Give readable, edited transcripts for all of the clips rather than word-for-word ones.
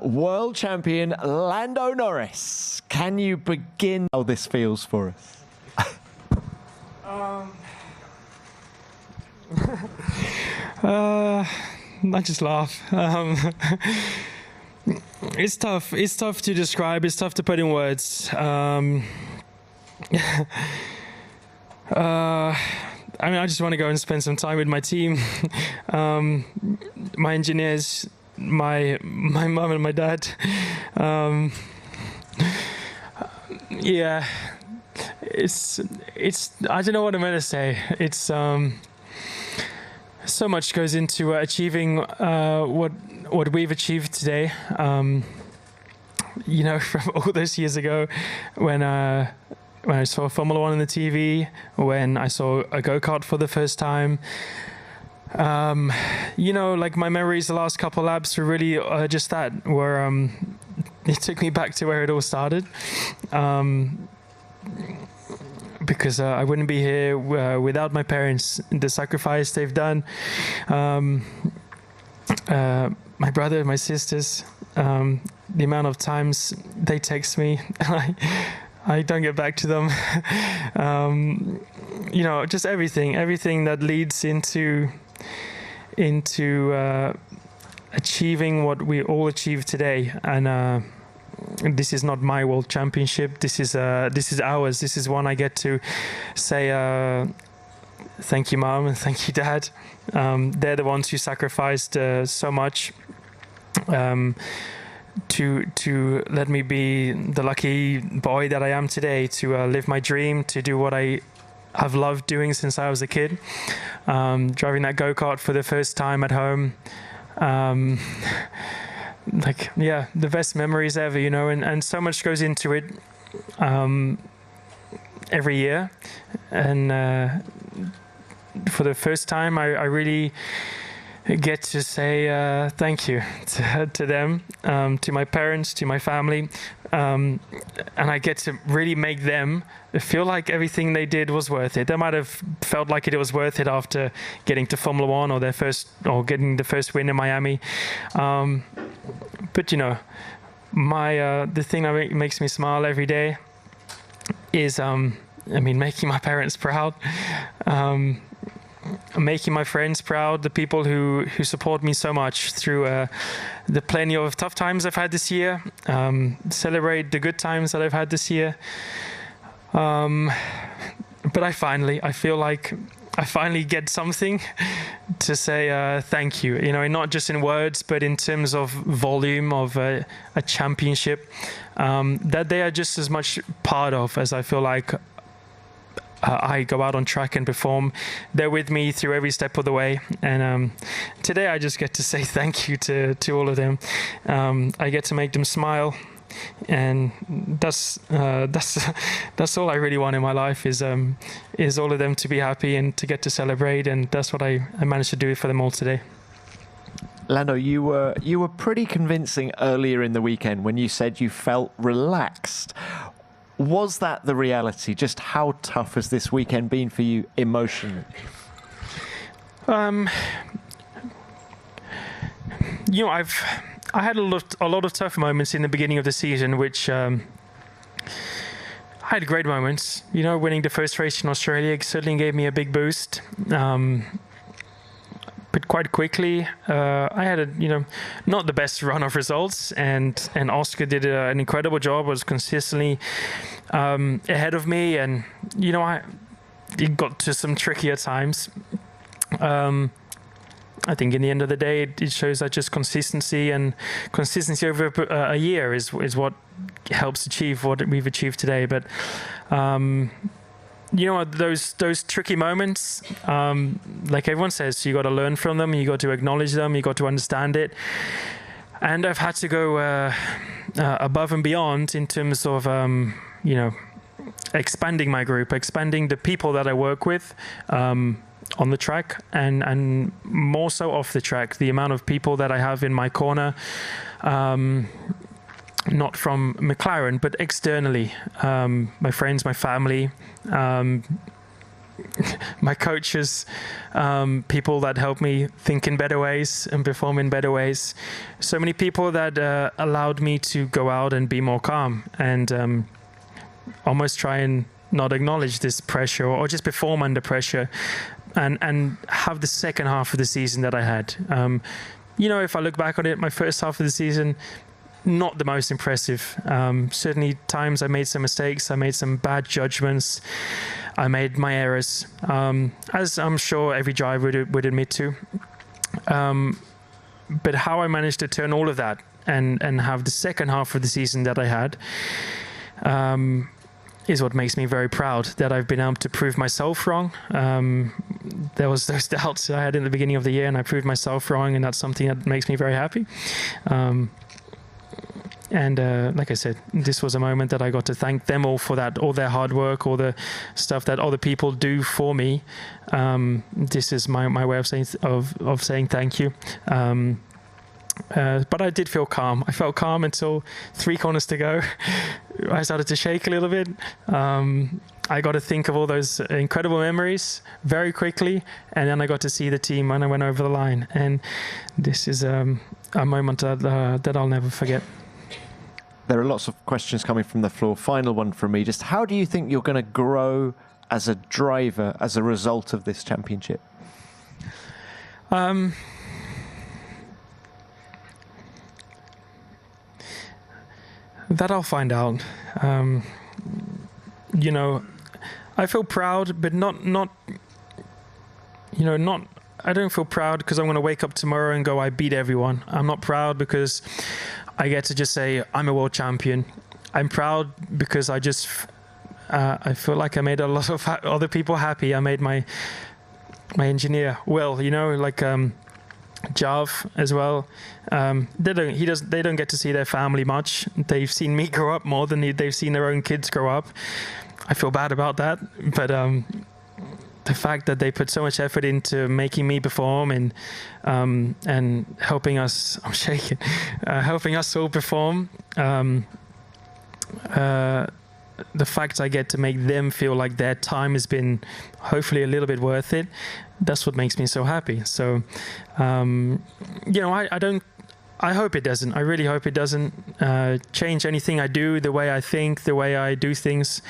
World champion Lando Norris, can you begin how this feels for us? I just laugh. It's tough. It's tough to describe. It's tough to put in words. I mean, I just want to go and spend some time with my team, my engineers, my mum and my dad. Yeah, it's. I don't know what I'm gonna say. It's so much goes into achieving what we've achieved today. You know, from all those years ago, when I saw Formula One on the TV, when I saw a go-kart for the first time. You know, like my memories the last couple laps were really just that, where it took me back to where it all started. Because I wouldn't be here without my parents, the sacrifice they've done. My brother, my sisters, the amount of times they text me, and I don't get back to them. You know, just everything that leads into achieving what we all achieved today. And this is not my world championship. This is ours. This is one I get to say thank you, Mom, and thank you, Dad. They're the ones who sacrificed so much to let me be the lucky boy that I am today, to live my dream, to do what I have loved doing since I was a kid, driving that go-kart for the first time at home. Like, yeah, the best memories ever, you know, and so much goes into it every year. And for the first time, I really get to say thank you to them, to my parents, to my family, and I get to really make them feel like everything they did was worth it. They might have felt like it was worth it after getting to Formula One or getting the first win in Miami, but you know, the thing that makes me smile every day is making my parents proud. Making my friends proud, the people who support me so much through the plenty of tough times I've had this year, celebrate the good times that I've had this year. But I feel like I finally get something to say thank you, you know, and not just in words, but in terms of volume of a championship that they are just as much part of as I feel like I go out on track and perform. They're with me through every step of the way, and today I just get to say thank you to all of them. I get to make them smile, and that's all I really want in my life is all of them to be happy and to get to celebrate, and that's what I managed to do for them all today. Lando, you were pretty convincing earlier in the weekend when you said you felt relaxed. Was that the reality? Just how tough has this weekend been for you emotionally? You know, I had a lot of tough moments in the beginning of the season, which I had great moments. You know, winning the first race in Australia certainly gave me a big boost. But quite quickly, I had not the best run of results, and Oscar did an incredible job, was consistently ahead of me, and you know, it got to some trickier times. I think in the end of the day, it shows that just consistency over a year is what helps achieve what we've achieved today. But you know, those tricky moments, like everyone says, you got to learn from them, you got to acknowledge them, you got to understand it. And I've had to go above and beyond in terms of, you know, expanding my group, expanding the people that I work with on the track, and more so off the track, the amount of people that I have in my corner. Not from McLaren, but externally, my friends, my family, my coaches, people that help me think in better ways and perform in better ways. So many people that allowed me to go out and be more calm and almost try and not acknowledge this pressure or just perform under pressure and have the second half of the season that I had. If I look back on it, my first half of the season, not the most impressive. Certainly times I made some mistakes, I made some bad judgments, I made my errors, as I'm sure every driver would admit to. But how I managed to turn all of that and have the second half of the season that I had is what makes me very proud, that I've been able to prove myself wrong. There was those doubts I had in the beginning of the year, and I proved myself wrong, and that's something that makes me very happy. Like I said, this was a moment that I got to thank them all for that, all their hard work, all the stuff that other people do for me. This is my way of saying thank you. But I did feel calm. I felt calm until 3 corners to go. I started to shake a little bit. I got to think of all those incredible memories very quickly, and then I got to see the team when I went over the line. And this is a moment that I'll never forget. There are lots of questions coming from the floor. Final one from me. Just how do you think you're going to grow as a driver as a result of this championship? That I'll find out. I feel proud, but not. I don't feel proud because I'm going to wake up tomorrow and go, I beat everyone. I'm not proud because I get to just say I'm a world champion. I'm proud because I feel like I made a lot of other people happy. I made my engineer Will, Jav as well. They don't get to see their family much. They've seen me grow up more than they've seen their own kids grow up. I feel bad about that, but the fact that they put so much effort into making me perform and helping us, I'm shaking, helping us all perform. The fact I get to make them feel like their time has been hopefully a little bit worth it, that's what makes me so happy. So, I hope it doesn't. I really hope it doesn't change anything I do, the way I think, the way I do things.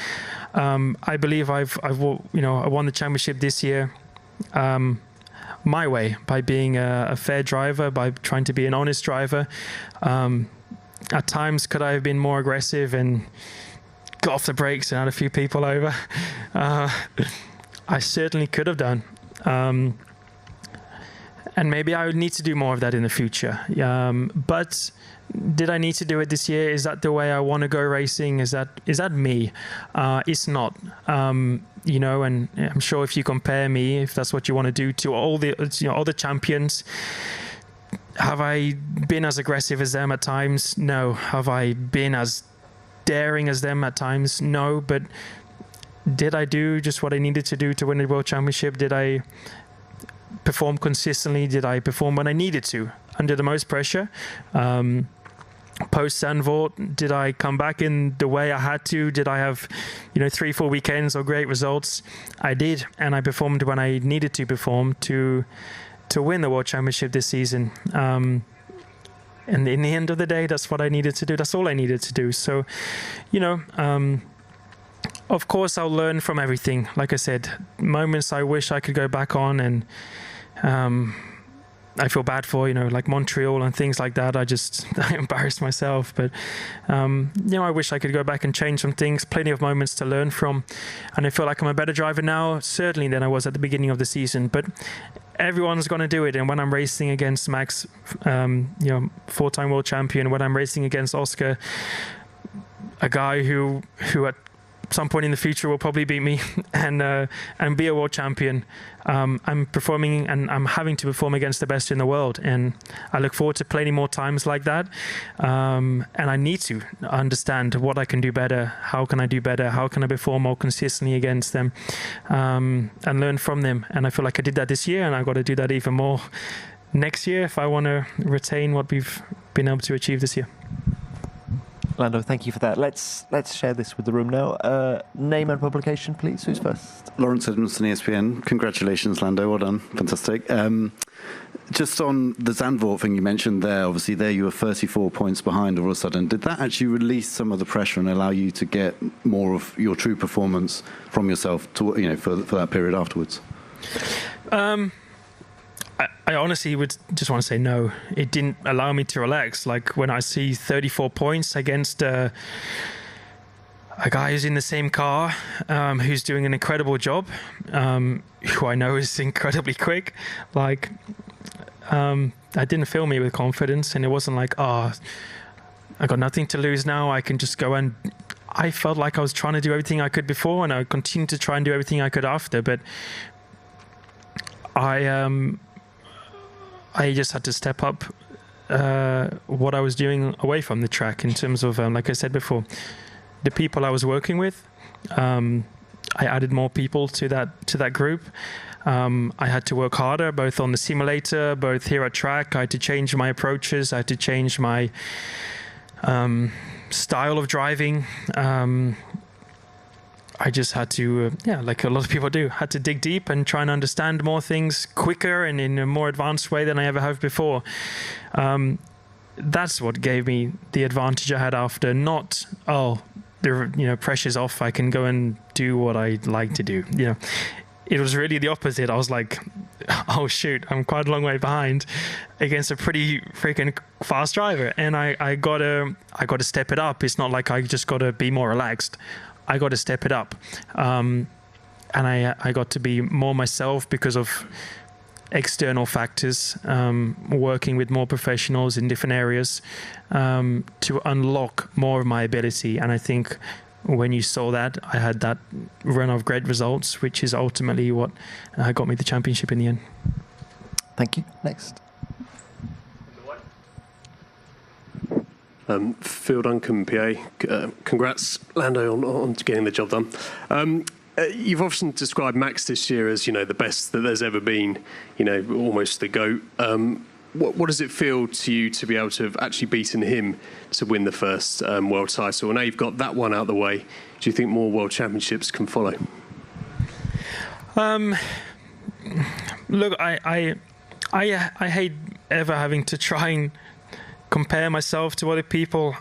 I believe I won the championship this year my way, by being a fair driver, by trying to be an honest driver. At times, could I have been more aggressive and got off the brakes and had a few people over? I certainly could have done. And maybe I would need to do more of that in the future. But did I need to do it this year? Is that the way I want to go racing? Is that me? It's not. And I'm sure if you compare me, if that's what you want to do, to all the champions, have I been as aggressive as them at times? No. Have I been as daring as them at times? No. But did I do just what I needed to do to win the World Championship? Did I perform consistently? Did I perform when I needed to, under the most pressure? Post Zandvoort, did I come back in the way I had to? Did I have 3-4 weekends or great results? I did, and I performed when I needed to perform to win the World Championship this season. And in the end of the day, that's what I needed to do. That's all I needed to do. So, of course, I'll learn from everything. Like I said, moments I wish I could go back on, and I feel bad for, like Montreal and things like that. I embarrassed myself. But, I wish I could go back and change some things. Plenty of moments to learn from. And I feel like I'm a better driver now, certainly, than I was at the beginning of the season. But everyone's going to do it. And when I'm racing against Max, 4-time world champion, when I'm racing against Oscar, a guy who at some point in the future will probably beat me and be a world champion. I'm performing and I'm having to perform against the best in the world, and I look forward to plenty more times like that. And I need to understand what I can do better. How can I do better? How can I perform more consistently against them, and learn from them? And I feel like I did that this year, and I've got to do that even more next year if I want to retain what we've been able to achieve this year. Lando, thank you for that. Let's share this with the room now. Name and publication, please. Who's first? Lawrence Edmondson, ESPN. Congratulations, Lando. Well done. Fantastic. Just on the Zandvoort thing you mentioned there, obviously there you were 34 points behind all of a sudden. Did that actually release some of the pressure and allow you to get more of your true performance from yourself to, for that period afterwards? I honestly would just want to say no. It didn't allow me to relax. Like when I see 34 points against a guy who's in the same car, who's doing an incredible job, who I know is incredibly quick. Like, that didn't fill me with confidence, and it wasn't like, I got nothing to lose now. I can just go and. I felt like I was trying to do everything I could before, and I continued to try and do everything I could after. But I just had to step up what I was doing away from the track in terms of, like I said before, the people I was working with. I added more people to that group. I had to work harder, both on the simulator, both here at track. I had to change my approaches. I had to change my style of driving. I just had to, like a lot of people do, had to dig deep and try and understand more things quicker and in a more advanced way than I ever have before. That's what gave me the advantage I had after. Not, pressure's off, I can go and do what I like to do. It was really the opposite. I was like, oh shoot, I'm quite a long way behind against a pretty freaking fast driver, and I gotta step it up. It's not like I just gotta be more relaxed. I got to step it up, and I got to be more myself because of external factors, working with more professionals in different areas, to unlock more of my ability. And I think when you saw that, I had that run of great results, which is ultimately what got me the championship in the end. Thank you. Next. Phil Duncan, PA. Congrats, Lando, on getting the job done. You've often described Max this year as, the best that there's ever been, almost the GOAT. What does it feel to you to be able to have actually beaten him to win the first world title? Now you've got that one out of the way. Do you think more world championships can follow? Look, I hate ever having to try and compare myself to other people.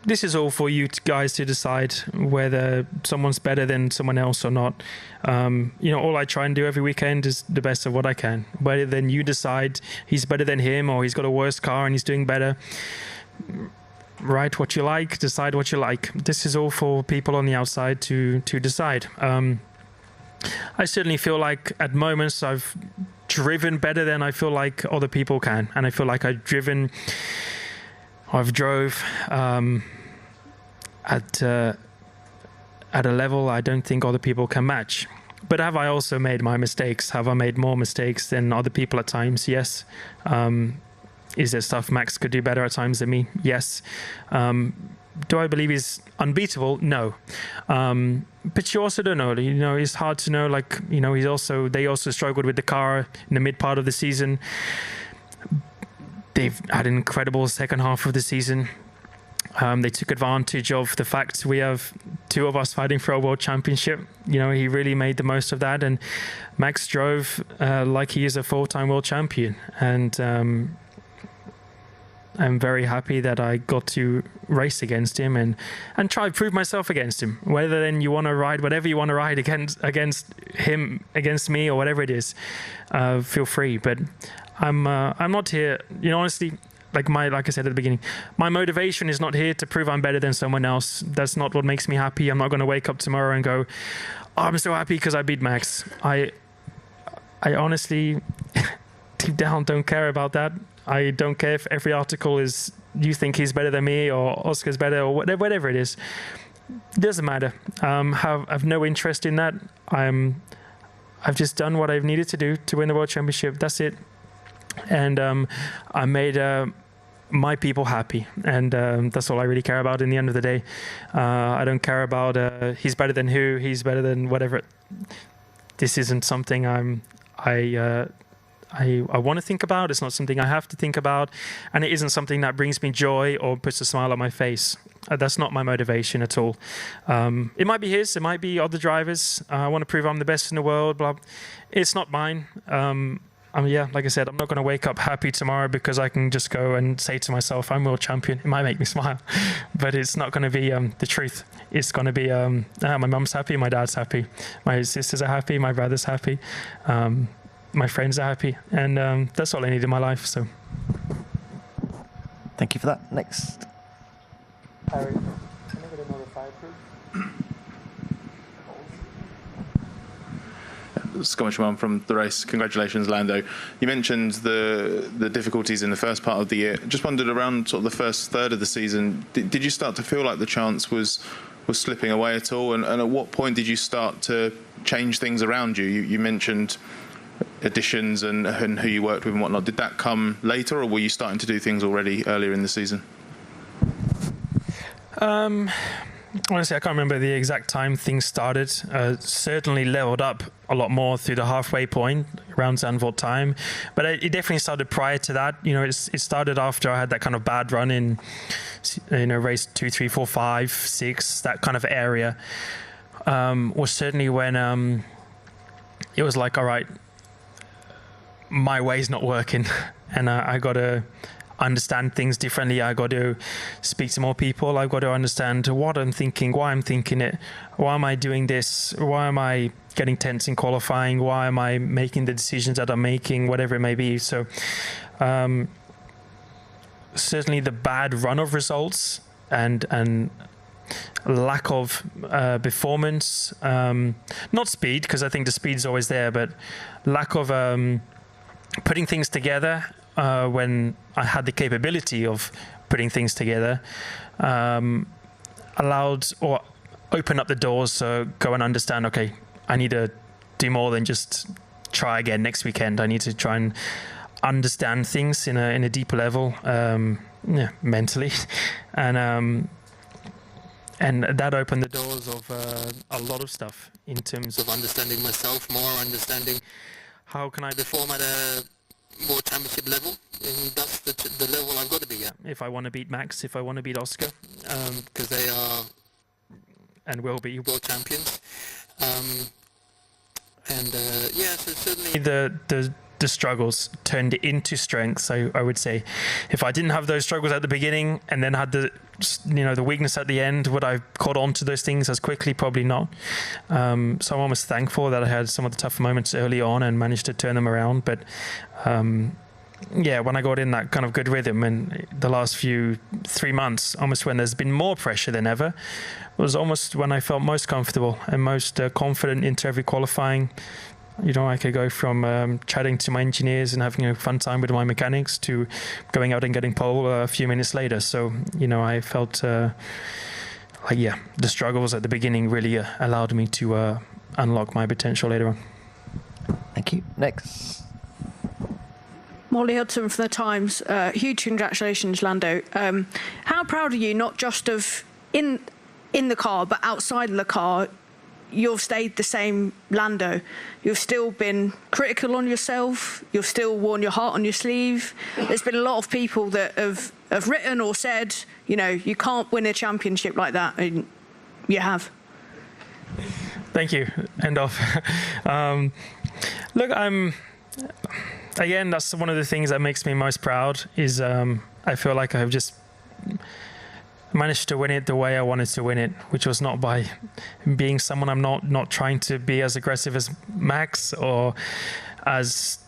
This is all for you guys to decide whether someone's better than someone else or not. All I try and do every weekend is the best of what I can. Whether then you decide he's better than him or he's got a worse car and he's doing better. Write what you like, decide what you like. This is all for people on the outside to decide. I certainly feel like at moments I've driven better than I feel like other people can, and I feel like I've drove at a level I don't think other people can match. But have I also made my mistakes? Have I made more mistakes than other people at times? Yes. Is there stuff Max could do better at times than me? Yes. Do I believe he's unbeatable? No. But you also don't know. It's hard to know. They also struggled with the car in the mid part of the season. They've had an incredible second half of the season. They took advantage of the fact we have two of us fighting for a world championship. He really made the most of that. And Max drove like he is a four-time world champion. And I'm very happy that I got to race against him and try to prove myself against him. Whether then you want to ride whatever you want to ride against him, against me, or whatever it is, feel free. But I'm not here, honestly. Like I said at the beginning, my motivation is not here to prove I'm better than someone else. That's not what makes me happy. I'm not going to wake up tomorrow and go, I'm so happy because I beat Max. I honestly, deep down, don't care about that. I don't care if every article is, you think he's better than me or Oscar's better or whatever it is. It doesn't matter. I've no interest in that. I've just done what I've needed to do to win the World Championship. That's it. And I made my people happy. And that's all I really care about in the end of the day. I don't care about he's better than who, he's better than whatever. This isn't something I want to think about. It's not something I have to think about, and it isn't something that brings me joy or puts a smile on my face. That's not my motivation at all. It might be his, it might be other drivers. I want to prove I'm the best in the world. Blah. It's not mine. Like I said, I'm not going to wake up happy tomorrow because I can just go and say to myself, I'm world champion. It might make me smile, but it's not going to be the truth. It's going to be my mum's happy, my dad's happy, my sisters are happy, my brother's happy, my friends are happy, and that's all I need in my life. So, thank you for that. Next. Harry, can I get another fireproof? Scott Shimon from the race. Congratulations, Lando. You mentioned the difficulties in the first part of the year. Just wondered, around sort of the first third of the season, did you start to feel like the chance was slipping away at all? And at what point did you start to change things around you? You mentioned additions and who you worked with and whatnot. Did that come later, or were you starting to do things already earlier in the season? Honestly, I can't remember the exact time things started. Certainly leveled up a lot more through the halfway point around Zandvoort time, but it definitely started prior to that. It started after I had that kind of bad run in, race 2, 3, 4, 5, 6, that kind of area. Was certainly when it was like, all right, my way's not working, and I got to understand things differently. I got to speak to more people. I've got to understand what I'm thinking, why I'm thinking it, why am I doing this, why am I getting tense in qualifying, why am I making the decisions that I'm making, whatever it may be. So certainly the bad run of results and lack of performance, not speed, because I think the speed is always there, but lack of putting things together when I had the capability of putting things together, allowed or opened up the doors to go and understand, okay, I need to do more than just try again next weekend. I need to try and understand things in a deeper level, mentally, and that opened the doors of a lot of stuff in terms of understanding myself more, understanding how can I perform at a more championship level, and that's the level I've got to be at if I want to beat Max, if I want to beat Oscar, because they are and will be world champions. So certainly the struggles turned into strengths. I would say, if I didn't have those struggles at the beginning and then had the weakness at the end, would I caught on to those things as quickly? Probably not. So I'm almost thankful that I had some of the tough moments early on and managed to turn them around. But when I got in that kind of good rhythm, and the last 3 months, almost when there's been more pressure than ever, was almost when I felt most comfortable and most confident into every qualifying. I could go from chatting to my engineers and having a fun time with my mechanics to going out and getting pole a few minutes later. So, I felt the struggles at the beginning really allowed me to unlock my potential later on. Thank you. Next. Molly Hudson from The Times. Huge congratulations, Lando. How proud are you, not just of in the car, but outside of the car? You've stayed the same Lando. You've still been critical on yourself. You've still worn your heart on your sleeve. There's been a lot of people that have written or said, you can't win a championship like that, and you have. Thank you. End off. Look, again, that's one of the things that makes me most proud is I feel like I've just managed to win it the way I wanted to win it, which was not by being someone I'm not trying to be as aggressive as Max or as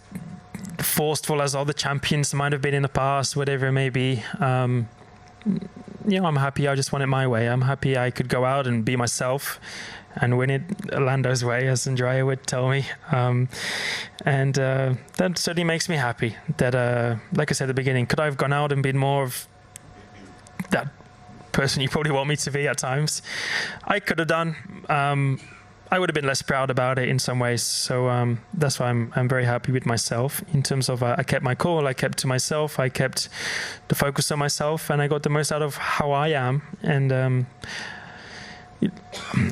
forceful as other champions might have been in the past, whatever it may be. I'm happy I just won it my way. I'm happy I could go out and be myself and win it Lando's way, as Andrea would tell me. That certainly makes me happy that, like I said at the beginning, could I have gone out and been more of that person you probably want me to be at times? I could have done. I would have been less proud about it in some ways. So that's why I'm very happy with myself in terms of I kept my cool, I kept to myself, I kept the focus on myself, and I got the most out of how I am. And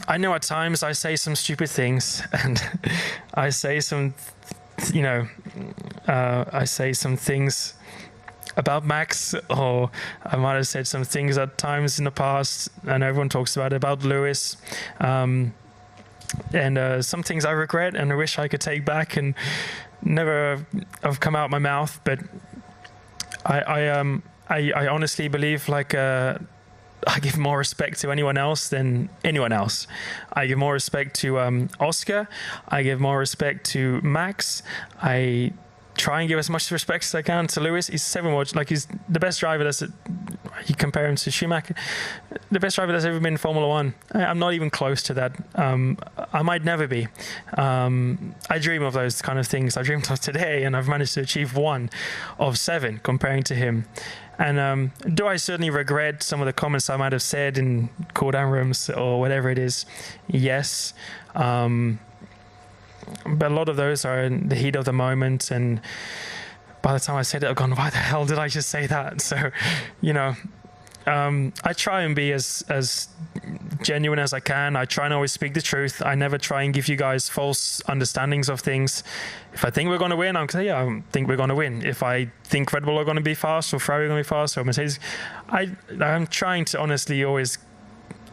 I know at times I say some stupid things and I say some, I say some things about Max, or I might have said some things at times in the past, and everyone talks about Lewis, and some things I regret and I wish I could take back and never have come out my mouth. But I honestly believe I give more respect to anyone else than anyone else. I give more respect to Oscar. I give more respect to Max. I try and give as much respect as I can to Lewis. He's 7 more, he's the best driver you compare him to Schumacher, the best driver that's ever been in Formula One. I'm not even close to that. I might never be. I dream of those kind of things. I dreamed of today, and I've managed to achieve 1 of 7 comparing to him. And do I certainly regret some of the comments I might have said in cool-down rooms or whatever it is? Yes. But a lot of those are in the heat of the moment, and by the time I said it, I've gone, why the hell did I just say that? So, I try and be as genuine as I can. I try and always speak the truth. I never try and give you guys false understandings of things. If I think we're going to win, I'm going to say, yeah, I think we're going to win. If I think Red Bull are going to be fast, or Ferrari are going to be fast, or Mercedes, I'm trying to honestly always,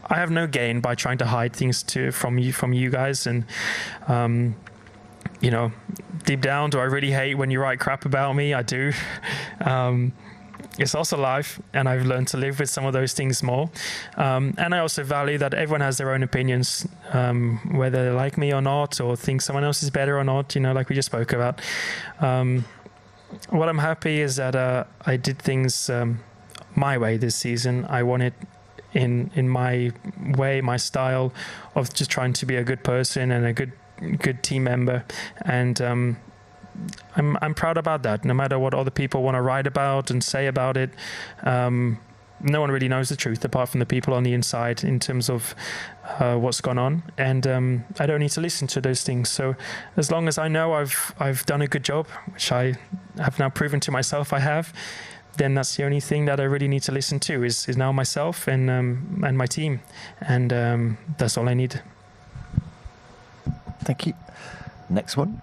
I have no gain by trying to hide things from you guys. And deep down, do I really hate when you write crap about me? I do. It's also life, and I've learned to live with some of those things more. And I also value that everyone has their own opinions, whether they like me or not, or think someone else is better or not, like we just spoke about. What I'm happy is that I did things my way this season. I won it in my way, my style of just trying to be a good person and a good team member. And I'm proud about that. No matter what other people want to write about and say about it, no one really knows the truth apart from the people on the inside in terms of what's gone on. And I don't need to listen to those things. So as long as I know I've done a good job, which I have now proven to myself I have, then that's the only thing that I really need to listen to is now myself and my team. And that's all I need. Thank you. Next one.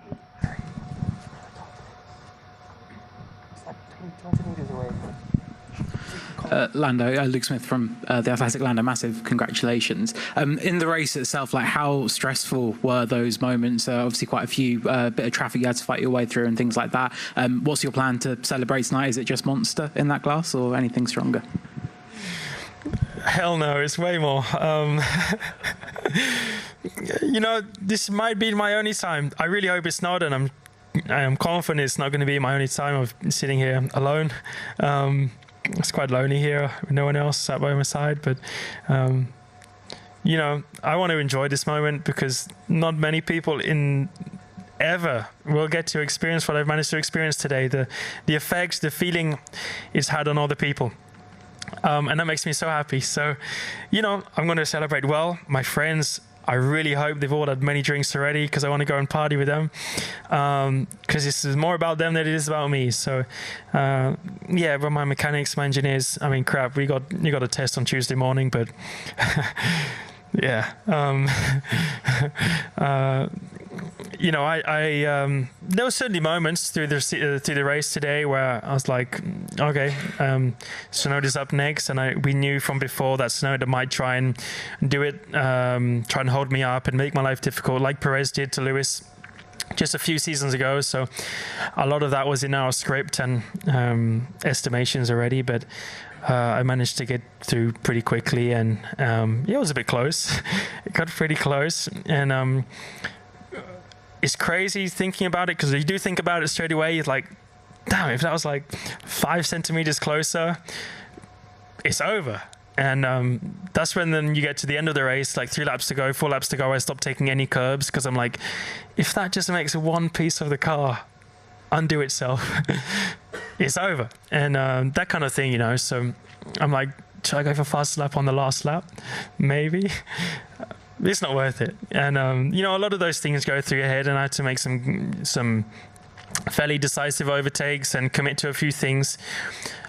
Lando, Luke Smith from The Athletic. Lando, massive congratulations. In the race itself, how stressful were those moments? Obviously quite a few bit of traffic you had to fight your way through and things like that. What's your plan to celebrate tonight? Is it just Monster in that glass or anything stronger? Hell no, it's way more. This might be my only time. I really hope it's not, and I am confident it's not going to be my only time of sitting here alone. It's quite lonely here with no one else sat by my side, but I want to enjoy this moment because not many people ever will get to experience what I've managed to experience today. The effects, the feeling it's had on other people. And that makes me so happy. So, I'm going to celebrate well. My friends, I really hope they've all had many drinks already because I want to go and party with them. Because this is more about them than it is about me. So, but my mechanics, my engineers, crap, you got a test on Tuesday morning, but yeah. There were certainly moments through the race today where I was like, okay, Tsunoda's up next, and we knew from before that Tsunoda might try and do it, try and hold me up and make my life difficult, like Perez did to Lewis just a few seasons ago. So a lot of that was in our script and estimations already, but I managed to get through pretty quickly, and it was a bit close. It got pretty close, and it's crazy thinking about it because you do think about it straight away. You're like, damn, if that was 5 centimeters closer, it's over. And that's when then you get to the end of the race, 3 laps to go, 4 laps to go. I stopped taking any curbs because I'm like, if that just makes one piece of the car undo itself, it's over. And that kind of thing, So I'm like, should I go for fast lap on the last lap? Maybe. It's not worth it. And, a lot of those things go through your head, and I had to make some fairly decisive overtakes and commit to a few things.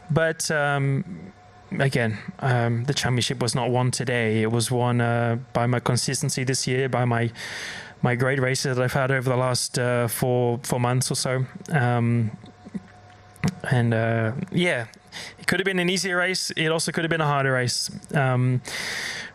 But again, the championship was not won today. It was won by my consistency this year, by my my great races that I've had over the last 4 months or so. Yeah, it could have been an easier race. It also could have been a harder race.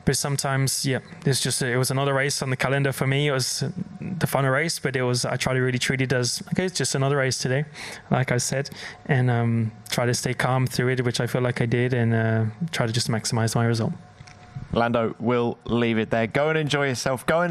But sometimes, yeah, it was another race on the calendar for me. It was the funner race, but I try to really treat it as, okay, it's just another race today, like I said, and try to stay calm through it, which I feel like I did, and try to just maximize my result. Lando, we'll leave it there. Go and enjoy yourself. Go and